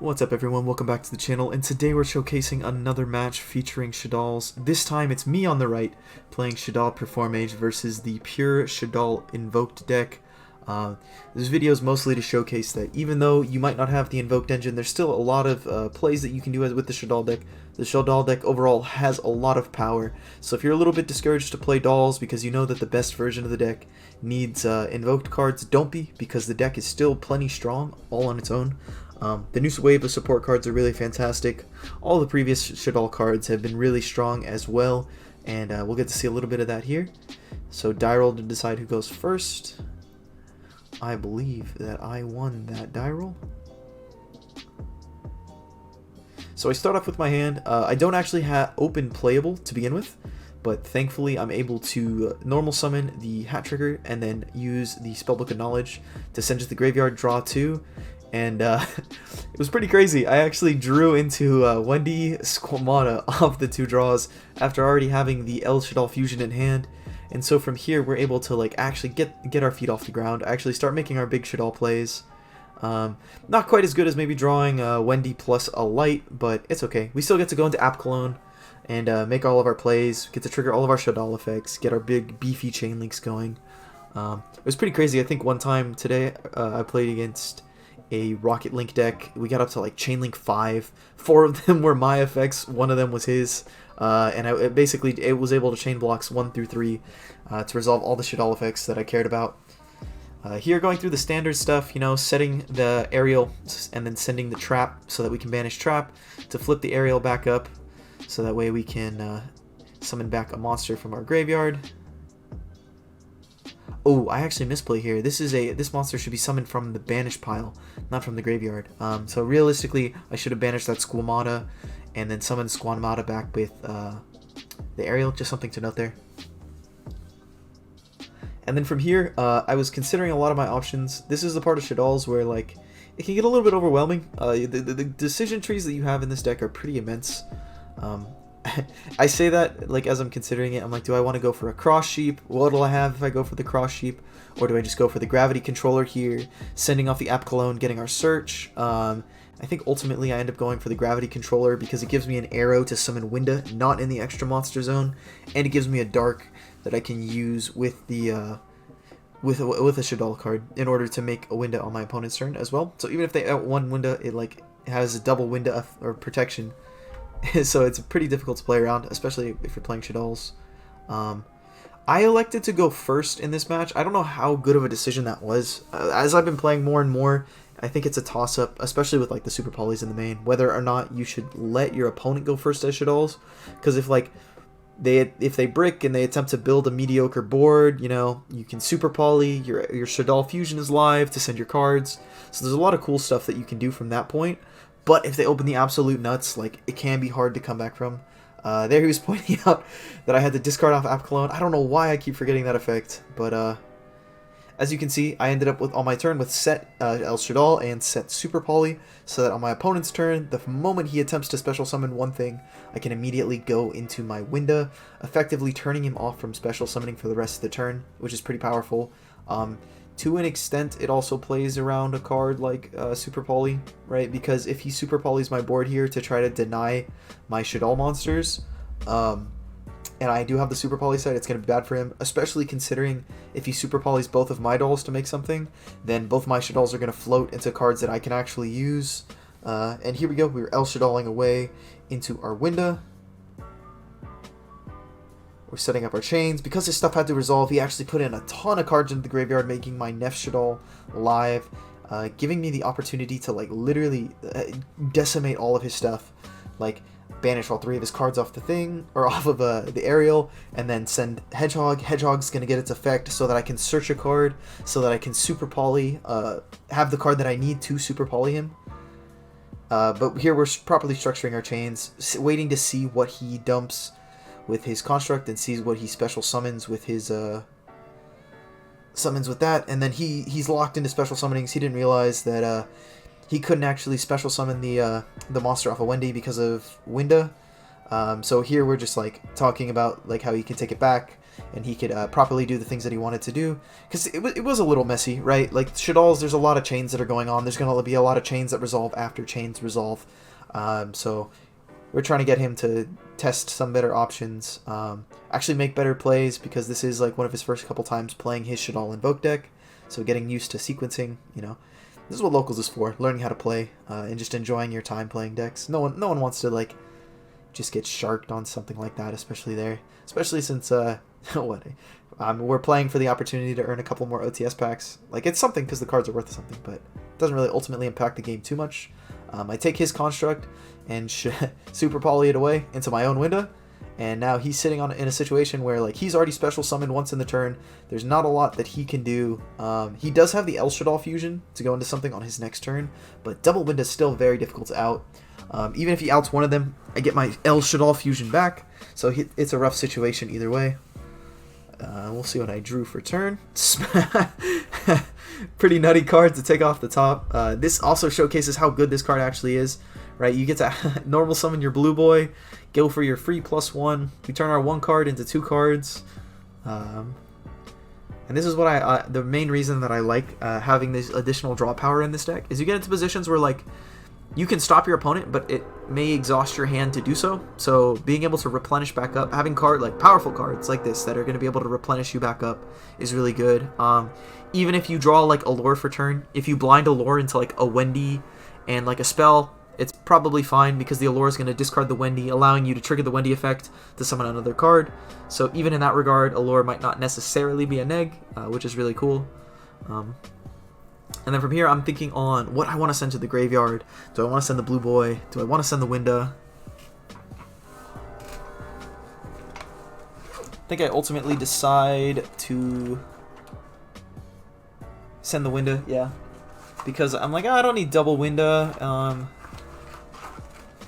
What's up everyone, welcome back to the channel, and today we're showcasing another match featuring Shaddolls. This time it's me on the right, playing Shaddoll Performage versus the pure Shaddoll Invoked deck. This video is mostly to showcase that even though you might not have the Invoked engine, there's still a lot of plays that you can do with the Shaddoll deck. The Shaddoll deck overall has a lot of power, so if you're a little bit discouraged to play dolls because you know that the best version of the deck needs Invoked cards, don't be, because the deck is still plenty strong all on its own. The new wave of support cards are really fantastic. All the previous Shaddoll cards have been really strong as well, and we'll get to see a little bit of that here. So die roll to decide who goes first. I believe that I won that die roll. So I start off with my hand. I don't actually have open playable to begin with, but thankfully I'm able to normal summon the Hat Trigger and then use the Spellbook of Knowledge to send to the graveyard, draw 2. And it was pretty crazy. I actually drew into Wendy Squamata off the 2 draws after already having the El Shaddoll Fusion in hand. And so from here we're able to actually get our feet off the ground, actually start making our big Shaddoll plays. Not quite as good as maybe drawing Wendy plus a light, but it's okay. We still get to go into App Cologne and make all of our plays, get to trigger all of our Shaddoll effects, get our big beefy chain links going. It was pretty crazy. I think one time today I played against a Rocket Link deck. We got up to Chain Link 5. 4 of them were my effects, 1 of them was his. And it was able to chain blocks 1 through 3 to resolve all the Shaddoll effects that I cared about. Here, going through the standard stuff, setting the aerial and then sending the trap so that we can banish trap to flip the aerial back up, so that way we can summon back a monster from our graveyard. Oh, I actually misplay here. This monster should be summoned from the banish pile, not from the graveyard. So realistically, I should have banished that Squamata and then summoned Squamata back with the aerial. Just something to note there. And then from here, I was considering a lot of my options. This is the part of Shaddolls where it can get a little bit overwhelming. The decision trees that you have in this deck are pretty immense. I say that as I'm considering it, I'm like, do I want to go for a cross sheep? What will I have if I go for the cross sheep? Or do I just go for the gravity controller here, sending off the App Cologne, getting our search? I think ultimately I end up going for the gravity controller because it gives me an arrow to summon Winda, not in the extra monster zone, and it gives me a dark that I can use with the with a Shaddoll card in order to make a Winda on my opponent's turn as well. So even if they out one Winda, it has a double Winda or protection. So it's pretty difficult to play around, especially if you're playing Shaddolls. I elected to go first in this match. I don't know how good of a decision that was. As I've been playing more and more, I think it's a toss-up, especially with the Super Polys in the main, whether or not you should let your opponent go first as Shaddolls. Because if they brick and they attempt to build a mediocre board, you can Super Poly, your Shaddoll Fusion is live to send your cards. So there's a lot of cool stuff that you can do from that point. But if they open the absolute nuts, it can be hard to come back from. There he was pointing out that I had to discard off App Cologne. I don't know why I keep forgetting that effect, but as you can see, I ended up with on my turn with set El Shaddoll and set Super Poly, so that on my opponent's turn, the moment he attempts to special summon one thing, I can immediately go into my Winda, effectively turning him off from special summoning for the rest of the turn, which is pretty powerful. To an extent, it also plays around a card like Super Poly, right? Because if he Super Polys my board here to try to deny my Shaddoll monsters, and I do have the Super Poly set, it's going to be bad for him, especially considering if he Super Polys both of my dolls to make something, then both my Shaddolls are going to float into cards that I can actually use. And here we go, we're El Shaddolling away into our Winda. We're setting up our chains. Because his stuff had to resolve, he actually put in a ton of cards into the graveyard, making my Nef Shaddoll live, giving me the opportunity to literally decimate all of his stuff, banish all 3 of his cards off the thing, or off of the aerial, and then send Hedgehog. Hedgehog's going to get its effect so that I can search a card, so that I can Super Poly, have the card that I need to Super Poly him. But here we're properly structuring our chains, waiting to see what he dumps with his construct and sees what he special summons with his summons with that, and then he's locked into special summonings. He didn't realize that he couldn't actually special summon the monster off of Wendy because of Winda. So here we're just talking about how he can take it back, and he could properly do the things that he wanted to do. Because it was a little messy, right? Like, Shaddolls, there's a lot of chains that are going on. There's going to be a lot of chains that resolve after chains resolve. So we're trying to get him to test some better options, actually make better plays, because this is like one of his first couple times playing his Shaddoll Invoked deck. So getting used to sequencing, you know. This is what Locals is for, learning how to play, and just enjoying your time playing decks. No one wants to, like, just get sharked on something like that, especially there. Especially since, we're playing for the opportunity to earn a couple more OTS packs. Like, it's something because the cards are worth something, but it doesn't really ultimately impact the game too much. I take his construct and super poly it away into my own window, and now he's sitting in a situation where, like, he's already special summoned once in the turn. There's not a lot that he can do. He does have the El Shaddoll fusion to go into something on his next turn, but double wind is still very difficult to out. Even if he outs one of them, I get my El Shaddoll fusion back, so it's a rough situation either way. We'll see what I drew for turn. Pretty nutty card to take off the top. This also showcases how good this card actually is, right? You get to normal summon your blue boy, go for your free +1. We turn our 1 card into 2 cards. And this is what the main reason that I like having this additional draw power in this deck is you get into positions where, like, you can stop your opponent, but it may exhaust your hand to do so. So being able to replenish back up, having powerful cards like this that are going to be able to replenish you back up is really good. Even if you draw, like, a lure for turn, if you blind a lure into, like, a Wendy and, like, a spell, it's probably fine because the Allure is going to discard the Wendy, allowing you to trigger the Wendy effect to summon another card. So even in that regard, Allure might not necessarily be a neg, which is really cool. And then from here, I'm thinking on what I want to send to the graveyard. Do I want to send the Blue Boy? Do I want to send the Winda? I think I ultimately decide to send the Winda, yeah. Because I'm like, I don't need double Winda.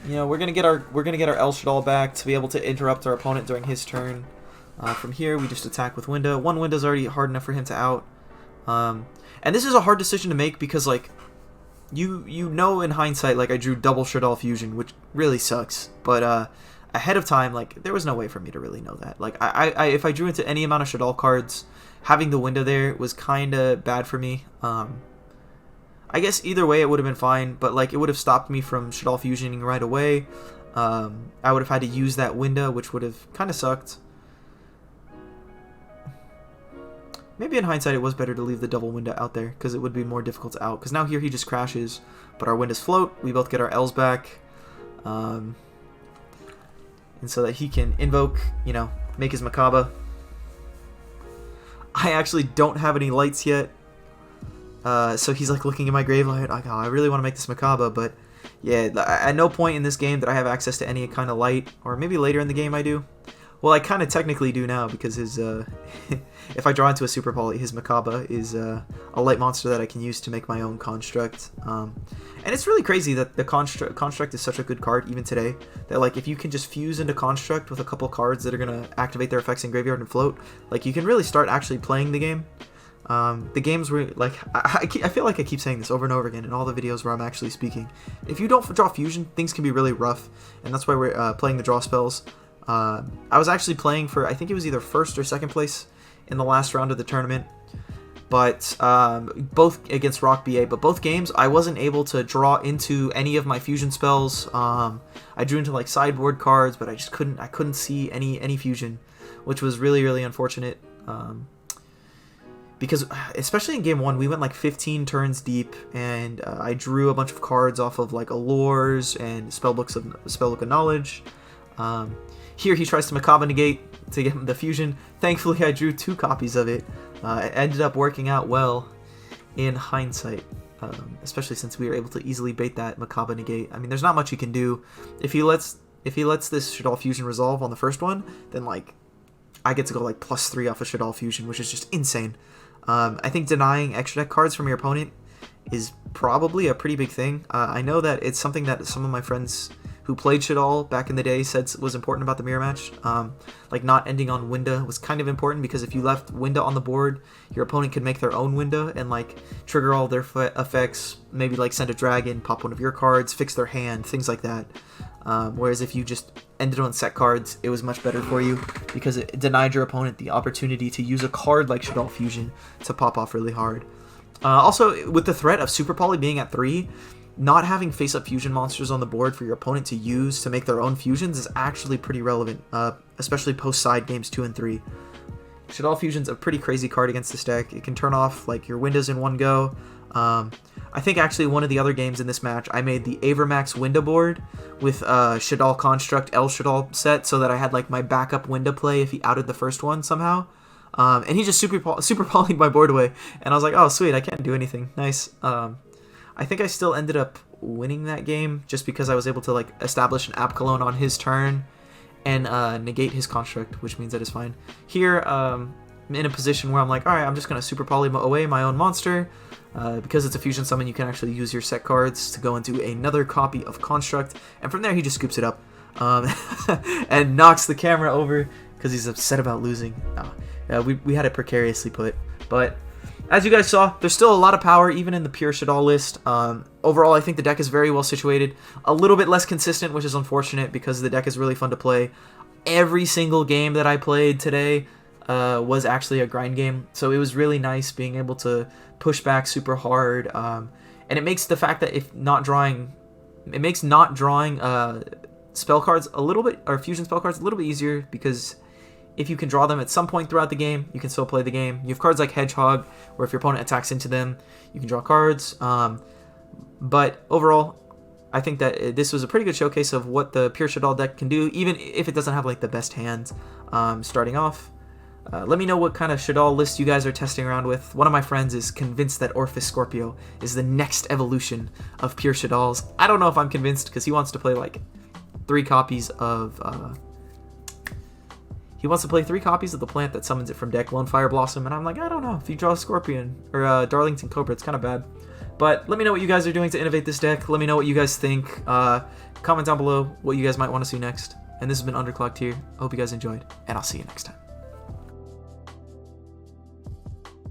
You know, we're gonna get our El Shaddoll back to be able to interrupt our opponent during his turn. From here, we just attack with Winda. One Winda's already hard enough for him to out. And this is a hard decision to make because, like, you know in hindsight, like, I drew double Shaddoll fusion, which really sucks. But ahead of time, like, there was no way for me to really know that. Like, if I drew into any amount of Shaddoll cards, having the Winda there was kind of bad for me. I guess either way it would have been fine, but, like, it would have stopped me from Shaddoll fusioning right away. I would have had to use that Winda, which would have kind of sucked. Maybe in hindsight it was better to leave the double Winda out there, because it would be more difficult to out. Because now here he just crashes, but our Windas float, we both get our L's back. And so that he can invoke, you know, make his Macabre. I actually don't have any lights yet. So he's, like, looking at my grave light, like, oh, I really want to make this Macabre, but yeah, at no point in this game did I have access to any kind of light, or maybe later in the game I do. Well, I kind of technically do now, because his, if I draw into a Super Poly, his Macabre is a light monster that I can use to make my own construct. And it's really crazy that the construct is such a good card, even today, that, like, if you can just fuse into construct with a couple cards that are going to activate their effects in graveyard and float, like, you can really start actually playing the game. The games where, like, I feel like I keep saying this over and over again in all the videos where I'm actually speaking. If you don't draw fusion, things can be really rough, and that's why we're playing the draw spells. I was actually playing for, I think it was either first or second place in the last round of the tournament, but both against Rock BA, but both games I wasn't able to draw into any of my fusion spells. I drew into, like, sideboard cards, but I just couldn't see any fusion, which was really unfortunate. Because especially in game 1, we went, like, 15 turns deep, and I drew a bunch of cards off of, like, Allures and Spellbook of Knowledge. Here he tries to Macabre negate to get the fusion. Thankfully, I drew 2 copies of it. It ended up working out well in hindsight, especially since we were able to easily bait that Macabre negate. I mean, there's not much he can do. If he lets this Shaddoll fusion resolve on the first one, then, like, I get to go, like, +3 off of Shaddoll fusion, which is just insane. I think denying extra deck cards from your opponent is probably a pretty big thing. I know that it's something that some of my friends who played Shaddoll back in the day said was important about the mirror match. Like not ending on Winda was kind of important, because if you left Winda on the board, your opponent could make their own Winda and like trigger all their effects, maybe like send a dragon, pop one of your cards, fix their hand, things like that. Whereas if you just ended on set cards, it was much better for you, because it denied your opponent the opportunity to use a card like Shaddoll Fusion to pop off really hard. Also, with the threat of Super Poly being at 3, not having face-up fusion monsters on the board for your opponent to use to make their own fusions is actually pretty relevant, especially post-side games 2 and 3. Shaddoll Fusion's a pretty crazy card against this deck. It can turn off like your windows in one go. I think actually one of the other games in this match, I made the Avermax window board with Shaddoll Construct L Shaddoll set, so that I had like my backup window play if he outed the first one somehow. And he just super polyed my board away, and I was like, oh sweet, I can't do anything. Nice. I think I still ended up winning that game just because I was able to like establish an Apkalone on his turn and negate his construct, which means that is fine. Here, I'm in a position where I'm like, alright, I'm just going to super poly away my own monster. Because it's a fusion summon, you can actually use your set cards to go into another copy of Construct, and from there he just scoops it up and knocks the camera over because he's upset about losing. We had it precariously put, but as you guys saw, there's still a lot of power even in the pure Shaddoll list. Overall, I think the deck is very well situated. A little bit less consistent, which is unfortunate because the deck is really fun to play. Every single game that I played today was actually a grind game, so it was really nice being able to push back super hard, and it makes the fact that it makes not drawing spell cards a little bit, or fusion spell cards a little bit easier, because if you can draw them at some point throughout the game, you can still play the game. You have cards like Hedgehog, where if your opponent attacks into them, you can draw cards. But overall, I think that this was a pretty good showcase of what the pure Shaddoll deck can do, even if it doesn't have like the best hands starting off. Let me know what kind of Shaddoll list you guys are testing around with. One of my friends is convinced that Orphis Scorpio is the next evolution of pure Shaddolls. I don't know if I'm convinced, because he wants to play like 3 copies of the plant that summons it from deck, Lone Fire Blossom, and I'm like, I don't know. If you draw a Scorpion or Darlington Cobra, it's kind of bad. But let me know what you guys are doing to innovate this deck. Let me know what you guys think. Comment down below what you guys might want to see next. And this has been Underclocked here. I hope you guys enjoyed, and I'll see you next time.